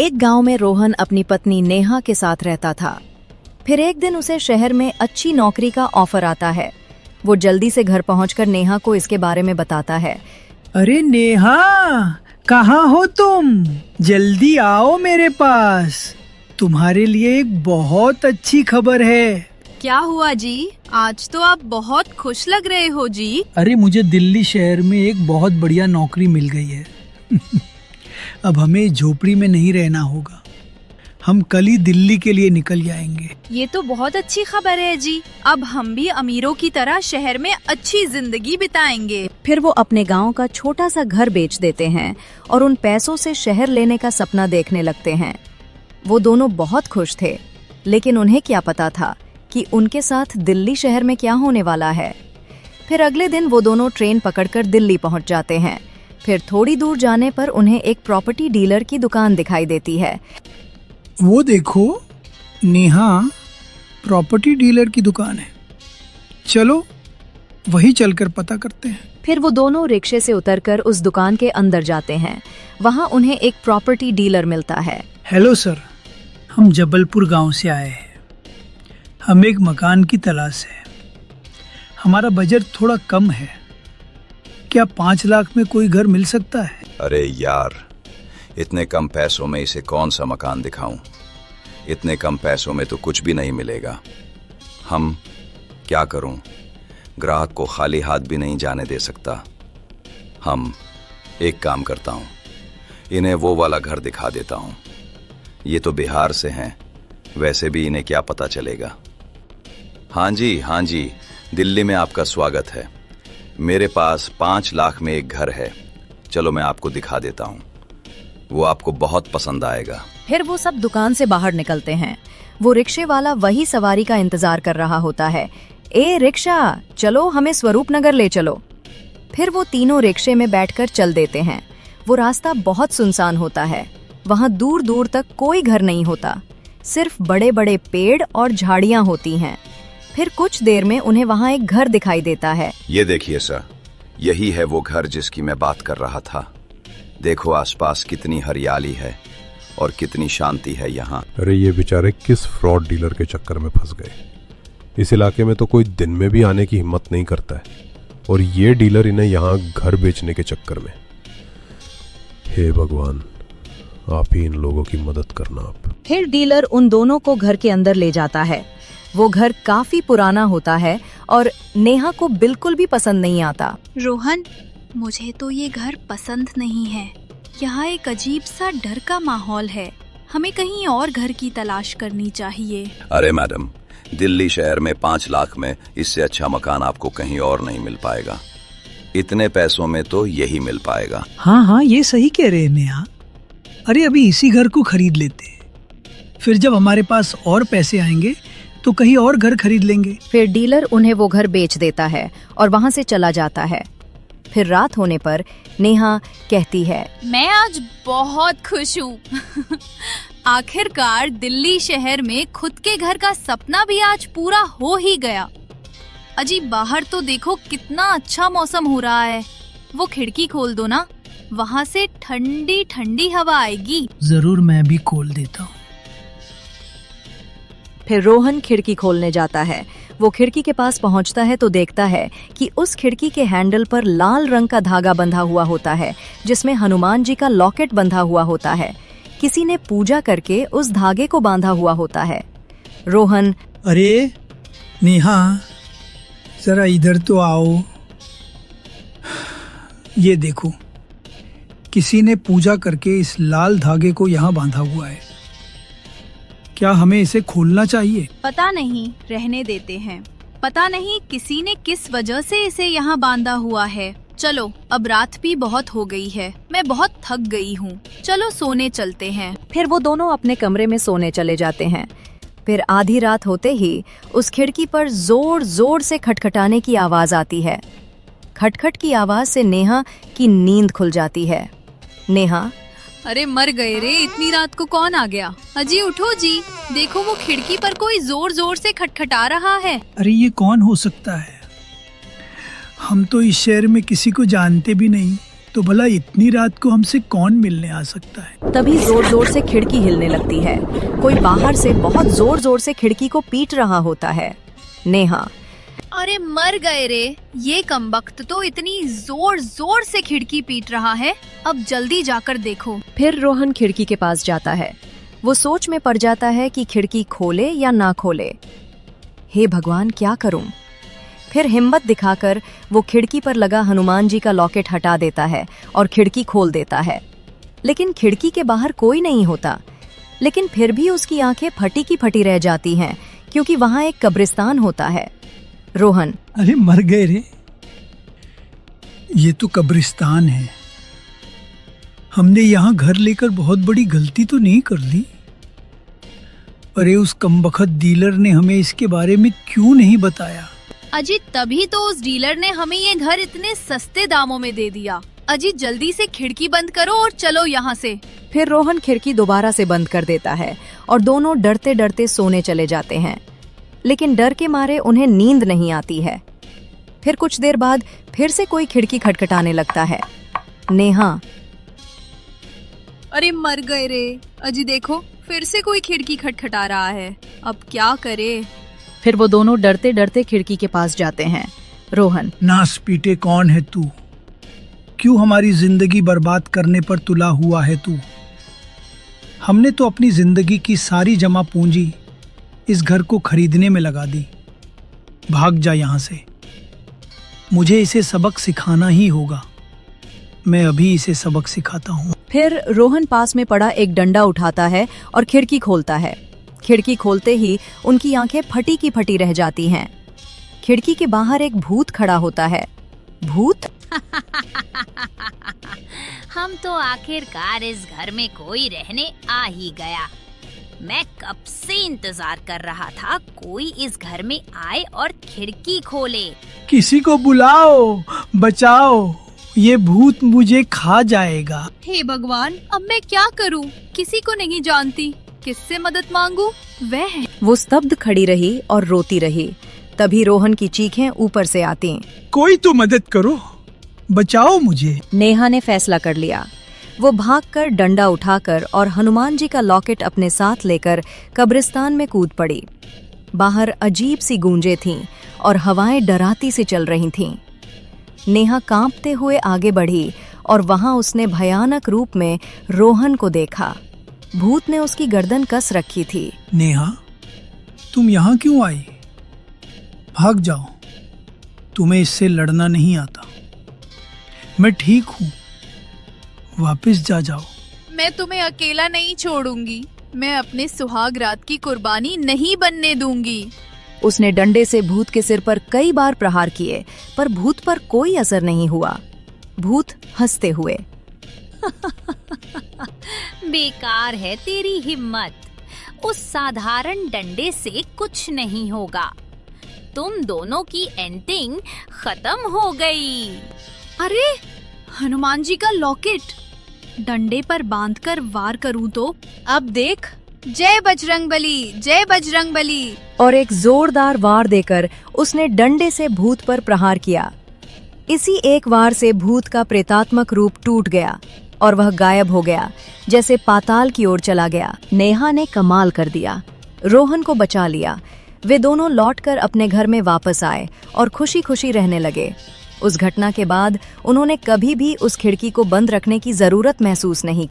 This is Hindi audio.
एक गांव में रोहन अपनी पत्नी नेहा के साथ रहता था। फिर एक दिन उसे शहर में अच्छी नौकरी का ऑफर आता है। वो जल्दी से घर पहुंचकर नेहा को इसके बारे में बताता है। अरे नेहा, कहाँ हो तुम? जल्दी आओ मेरे पास, तुम्हारे लिए एक बहुत अच्छी खबर है। क्या हुआ जी? आज तो आप बहुत खुश लग रहे हो जी। अरे मुझे दिल्ली शहर में एक बहुत बढ़िया नौकरी मिल गई है। अब हमें झोपड़ी में नहीं रहना होगा। हम कल ही दिल्ली के लिए निकल जाएंगे। ये तो बहुत अच्छी खबर है जी। अब हम भी अमीरों की तरह शहर में अच्छी जिंदगी बिताएंगे। फिर वो अपने गांव का छोटा सा घर बेच देते हैं और उन पैसों से शहर लेने का सपना देखने लगते हैं। वो दोनों बहुत खुश थे, लेकिन उन्हें क्या पता था कि उनके साथ दिल्ली शहर में क्या होने वाला है। फिर अगले दिन वो दोनों ट्रेन पकड़कर दिल्ली पहुंच जाते हैं। फिर थोड़ी दूर जाने पर उन्हें एक प्रॉपर्टी डीलर की दुकान दिखाई देती है। वो देखो नेहा, प्रॉपर्टी डीलर की दुकान है। चलो वही चलकर पता करते हैं। फिर वो दोनों रिक्शे से उतरकर उस दुकान के अंदर जाते हैं। वहाँ उन्हें एक प्रॉपर्टी डीलर मिलता है। हेलो सर, हम जबलपुर गांव से आए हैं। हम एक मकान की तलाश है। हमारा बजट थोड़ा कम है। क्या 5 लाख में कोई घर मिल सकता है? अरे यार, इतने कम पैसों में इसे कौन सा मकान दिखाऊं? इतने कम पैसों में तो कुछ भी नहीं मिलेगा। हम क्या करूं? ग्राहक को खाली हाथ भी नहीं जाने दे सकता। हम एक काम करता हूं, इन्हें वो वाला घर दिखा देता हूं। ये तो बिहार से हैं, वैसे भी इन्हें क्या पता चलेगा। हाँ जी, दिल्ली में आपका स्वागत है। मेरे पास 5 लाख में एक घर है। चलो मैं आपको दिखा देता हूँ, वो आपको बहुत पसंद आएगा। फिर वो सब दुकान से बाहर निकलते हैं। वो रिक्शे वाला वही सवारी का इंतजार कर रहा होता है। ए रिक्शा, चलो हमें स्वरूप नगर ले चलो। फिर वो तीनों रिक्शे में बैठकर चल देते हैं। वो रास्ता बहुत सुनसान होता है। वहाँ दूर दूर तक कोई घर नहीं होता, सिर्फ बड़े बड़े पेड़ और झाड़ियाँ होती हैं। फिर कुछ देर में उन्हें वहाँ एक घर दिखाई देता है। ये देखिए सर, यही है वो घर जिसकी मैं बात कर रहा था। देखो आसपास कितनी हरियाली है और कितनी शांति है यहाँ। अरे ये बेचारे किस फ्रॉड डीलर के चक्कर में फंस गए। इस इलाके में तो कोई दिन में भी आने की हिम्मत नहीं करता है, और ये डीलर इन्हें यहाँ घर बेचने के चक्कर में। हे भगवान, आप ही इन लोगों की मदद करना। आप फिर डीलर उन दोनों को घर के अंदर ले जाता है। वो घर काफी पुराना होता है और नेहा को बिल्कुल भी पसंद नहीं आता। रोहन, मुझे तो ये घर पसंद नहीं है। यहाँ एक अजीब सा डर का माहौल है। हमें कहीं और घर की तलाश करनी चाहिए। अरे मैडम, दिल्ली शहर में 5 लाख में इससे अच्छा मकान आपको कहीं और नहीं मिल पाएगा। इतने पैसों में तो यही मिल पाएगा। हाँ, ये सही कह रहे हैं नेहा। अरे अभी इसी घर को खरीद लेते हैं, फिर जब हमारे पास और पैसे आएंगे तो कहीं और घर खरीद लेंगे। फिर डीलर उन्हें वो घर बेच देता है और वहाँ से चला जाता है। फिर रात होने पर नेहा कहती है, मैं आज बहुत खुश हूँ। आखिरकार दिल्ली शहर में खुद के घर का सपना भी आज पूरा हो ही गया। अजी बाहर तो देखो कितना अच्छा मौसम हो रहा है। वो खिड़की खोल दो ना, वहाँ से ठंडी ठंडी हवा आएगी। जरूर, मैं भी खोल देता हूँ। फिर रोहन खिड़की खोलने जाता है। वो खिड़की के पास पहुंचता है तो देखता है कि उस खिड़की के हैंडल पर लाल रंग का धागा बंधा हुआ होता है, जिसमें हनुमान जी का लॉकेट बंधा हुआ होता है। किसी ने पूजा करके उस धागे को बांधा हुआ होता है। रोहन, अरे नेहा, जरा इधर तो आओ। ये देखो, किसी ने पूजा करके इस लाल धागे को यहाँ बांधा हुआ है। क्या हमें इसे खोलना चाहिए? पता नहीं, रहने देते हैं। पता नहीं किसी ने किस वजह से इसे यहाँ बांधा हुआ है। चलो, अब रात भी बहुत हो गई है। मैं बहुत थक गई हूँ। चलो सोने चलते हैं। फिर वो दोनों अपने कमरे में सोने चले जाते हैं। फिर आधी रात होते ही उस खिड़की पर जोर जोर से खटखटाने की आवाज आती है। खटखट की आवाज से नेहा की नींद खुल जाती है। नेहा, अरे मर गए रे, इतनी रात को कौन आ गया? अजी उठो जी, देखो वो खिड़की पर कोई जोर जोर से खटखटा रहा है। अरे ये कौन हो सकता है? हम तो इस शहर में किसी को जानते भी नहीं। तो भला इतनी रात को हमसे कौन मिलने आ सकता है? तभी जोर जोर से खिड़की हिलने लगती है। कोई बाहर से बहुत जोर जोर से खिड़की को पीट रहा होता है। नेहा, अरे मर गए रे, ये कमबख्त तो इतनी जोर जोर से खिड़की पीट रहा है। अब जल्दी जाकर देखो। फिर रोहन खिड़की के पास जाता है। वो सोच में पड़ जाता है कि खिड़की खोले या ना खोले। हे भगवान, क्या करूं? फिर हिम्मत दिखाकर वो खिड़की पर लगा हनुमान जी का लॉकेट हटा देता है और खिड़की खोल देता है। लेकिन खिड़की के बाहर कोई नहीं होता। लेकिन फिर भी उसकी आंखें फटी की फटी रह जाती हैं, क्योंकि वहां एक कब्रिस्तान होता है। रोहन, अरे मर गए रे, ये तो कब्रिस्तान है। हमने यहाँ घर लेकर बहुत बड़ी गलती तो नहीं कर ली? अरे उस कमबख्त डीलर ने हमें इसके बारे में क्यों नहीं बताया? अजी तभी तो उस डीलर ने हमें ये घर इतने सस्ते दामों में दे दिया। अजी जल्दी से खिड़की बंद करो और चलो यहाँ से। फिर रोहन खिड़की दोबारा से बंद कर देता है और दोनों डरते डरते सोने चले जाते हैं। लेकिन डर के मारे उन्हें नींद नहीं आती है। फिर कुछ देर बाद फिर से कोई खिड़की खटखटाने लगता है। नेहा, अरे मर गए रे, अजी देखो फिर से कोई खिड़की खटखटा रहा है। अब क्या करे? फिर वो दोनों डरते डरते खिड़की के पास जाते हैं। रोहन, नास पीटे, कौन है तू? क्यों हमारी जिंदगी बर्बाद करने पर तुला हुआ है तू? हमने तो अपनी जिंदगी की सारी जमा पूंजी इस घर को खरीदने में लगा दी। भाग जा यहाँ से। मुझे इसे सबक सिखाना ही होगा। मैं अभी इसे सबक सिखाता हूँ। फिर रोहन पास में पड़ा एक डंडा उठाता है और खिड़की खोलता है। खिड़की खोलते ही उनकी आंखें फटी की फटी रह जाती हैं। खिड़की के बाहर एक भूत खड़ा होता है। भूत? हम तो आखिरकार इस घर में कोई रहने आ ही गया। मैं कब से इंतजार कर रहा था कोई इस घर में आए और खिड़की खोले। किसी को बुलाओ, बचाओ, ये भूत मुझे खा जाएगा। हे भगवान, अब मैं क्या करूं? किसी को नहीं जानती, किससे मदद मांगू? वह है। वो स्तब्ध खड़ी रही और रोती रही। तभी रोहन की चीखें ऊपर से आती। कोई तो मदद करो, बचाओ मुझे। नेहा ने फैसला कर लिया। वो भागकर डंडा उठाकर और हनुमान जी का लॉकेट अपने साथ लेकर कब्रिस्तान में कूद पड़ी। बाहर अजीब सी गूंजें थीं और हवाएं डराती सी चल रही थीं। नेहा कांपते हुए आगे बढ़ी और वहां उसने भयानक रूप में रोहन को देखा। भूत ने उसकी गर्दन कस रखी थी। नेहा, तुम यहाँ क्यों आई? भाग जाओ, तुम्हें इससे लड़ना नहीं आता। मैं ठीक हूँ, वापस जा जाओ। मैं तुम्हें अकेला नहीं छोड़ूंगी। मैं अपने सुहाग रात की कुर्बानी नहीं बनने दूंगी। उसने डंडे से भूत के सिर पर कई बार प्रहार किए, पर भूत पर कोई असर नहीं हुआ। भूत हंसते हुए, बेकार है तेरी हिम्मत। उस साधारण डंडे से कुछ नहीं होगा। तुम दोनों की एंटिंग खत्म हो गई। अरे हनुमान जी का लॉकेट! डंडे पर बांधकर वार करूं तो? अब देख, जय बजरंगबली, जय बजरंगबली। और एक जोरदार वार देकर उसने डंडे से भूत पर प्रहार किया। इसी एक वार से भूत का प्रेतात्मक रूप टूट गया और वह गायब हो गया, जैसे पाताल की ओर चला गया। नेहा ने कमाल कर दिया, रोहन को बचा लिया। वे दोनों लौटकर अपने घर में वापस आए और खुशी खुशी रहने लगे। उस घटना के बाद उन्होंने कभी भी उस खिड़की को बंद रखने की जरूरत महसूस नहीं